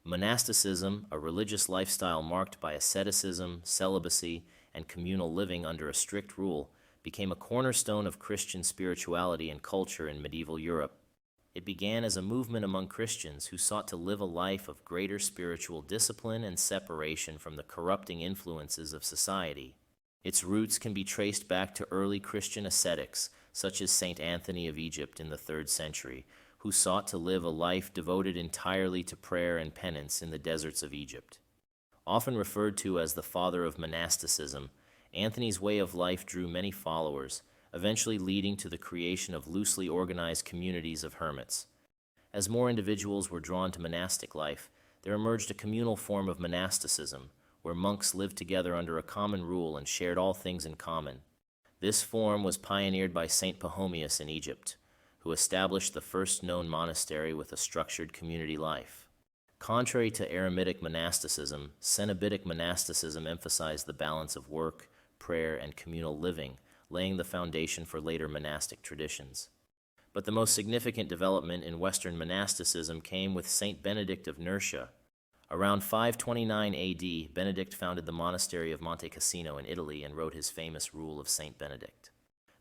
Monasticism, a religious lifestyle marked by asceticism, celibacy, and communal living under a strict rule, became a cornerstone of Christian spirituality and culture in medieval Europe. It began as a movement among Christians who sought to live a life of greater spiritual discipline and separation from the corrupting influences of society. Its roots can be traced back to early Christian ascetics, such as Saint Anthony of Egypt in the 3rd century, who sought to live a life devoted entirely to prayer and penance in the deserts of Egypt. Often referred to as the father of monasticism, Anthony's way of life drew many followers, eventually leading to the creation of loosely organized communities of hermits. As more individuals were drawn to monastic life, there emerged a communal form of monasticism, where monks lived together under a common rule and shared all things in common. This form was pioneered by Saint Pachomius in Egypt, who established the first known monastery with a structured community life. Contrary to eremitic monasticism, Cenobitic monasticism emphasized the balance of work, prayer, and communal living, laying the foundation for later monastic traditions. But the most significant development in Western monasticism came with Saint Benedict of Nursia. Around 529 AD, Benedict founded the monastery of Monte Cassino in Italy and wrote his famous Rule of Saint Benedict.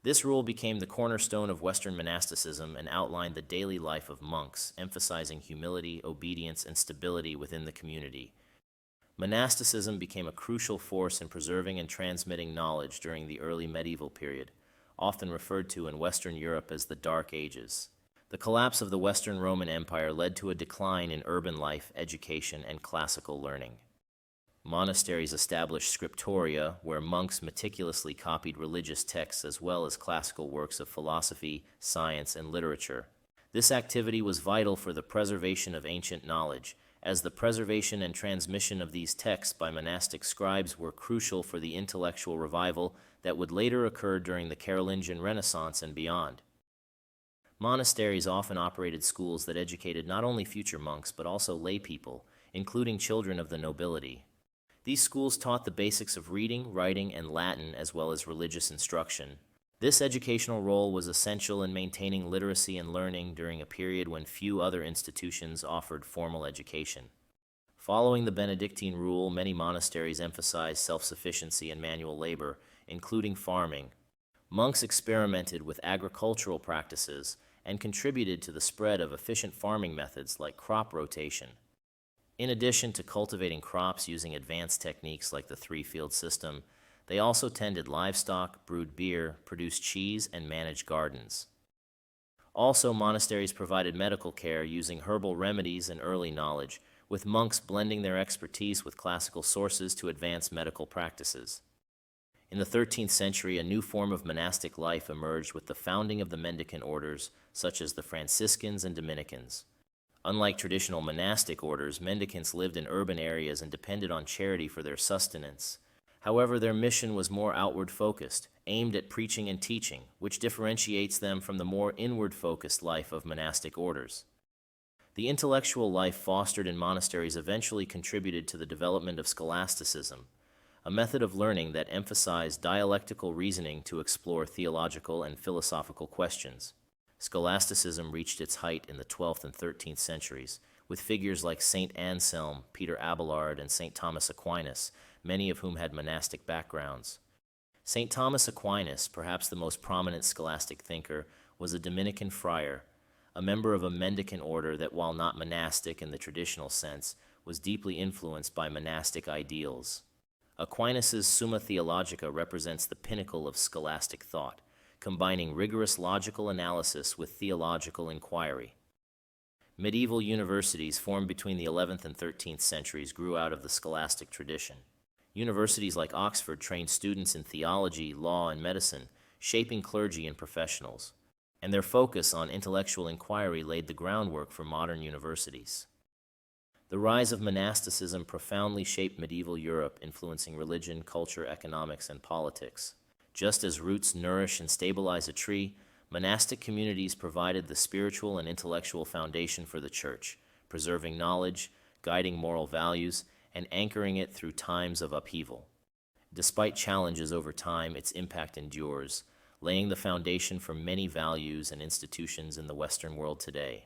This rule became the cornerstone of Western monasticism and outlined the daily life of monks, emphasizing humility, obedience, and stability within the community. Monasticism became a crucial force in preserving and transmitting knowledge during the early medieval period, often referred to in Western Europe as the Dark Ages. The collapse of the Western Roman Empire led to a decline in urban life, education, and classical learning. Monasteries established scriptoria, where monks meticulously copied religious texts as well as classical works of philosophy, science, and literature. This activity was vital for the preservation of ancient knowledge, as the preservation and transmission of these texts by monastic scribes were crucial for the intellectual revival that would later occur during the Carolingian Renaissance and beyond. Monasteries often operated schools that educated not only future monks but also lay people, including children of the nobility. These schools taught the basics of reading, writing, and Latin, as well as religious instruction. This educational role was essential in maintaining literacy and learning during a period when few other institutions offered formal education. Following the Benedictine rule, many monasteries emphasized self-sufficiency and manual labor, including farming. Monks experimented with agricultural practices and contributed to the spread of efficient farming methods like crop rotation. In addition to cultivating crops using advanced techniques like the 3-field system, they also tended livestock, brewed beer, produced cheese, and managed gardens. Also, monasteries provided medical care using herbal remedies and early knowledge, with monks blending their expertise with classical sources to advance medical practices. In the 13th century, a new form of monastic life emerged with the founding of the Mendicant Orders, such as the Franciscans and Dominicans. Unlike traditional monastic orders, mendicants lived in urban areas and depended on charity for their sustenance. However, their mission was more outward-focused, aimed at preaching and teaching, which differentiates them from the more inward-focused life of monastic orders. The intellectual life fostered in monasteries eventually contributed to the development of Scholasticism, a method of learning that emphasized dialectical reasoning to explore theological and philosophical questions. Scholasticism reached its height in the 12th and 13th centuries, with figures like Saint Anselm, Peter Abelard, and Saint Thomas Aquinas, many of whom had monastic backgrounds. Saint Thomas Aquinas, perhaps the most prominent scholastic thinker, was a Dominican friar, a member of a mendicant order that, while not monastic in the traditional sense, was deeply influenced by monastic ideals. Aquinas' Summa Theologica represents the pinnacle of scholastic thought, combining rigorous logical analysis with theological inquiry. Medieval universities formed between the 11th and 13th centuries grew out of the scholastic tradition. Universities like Oxford trained students in theology, law, and medicine, shaping clergy and professionals, and their focus on intellectual inquiry laid the groundwork for modern universities. The rise of monasticism profoundly shaped medieval Europe, influencing religion, culture, economics, and politics. Just as roots nourish and stabilize a tree, monastic communities provided the spiritual and intellectual foundation for the church, preserving knowledge, guiding moral values, and anchoring it through times of upheaval. Despite challenges over time, its impact endures, laying the foundation for many values and institutions in the Western world today.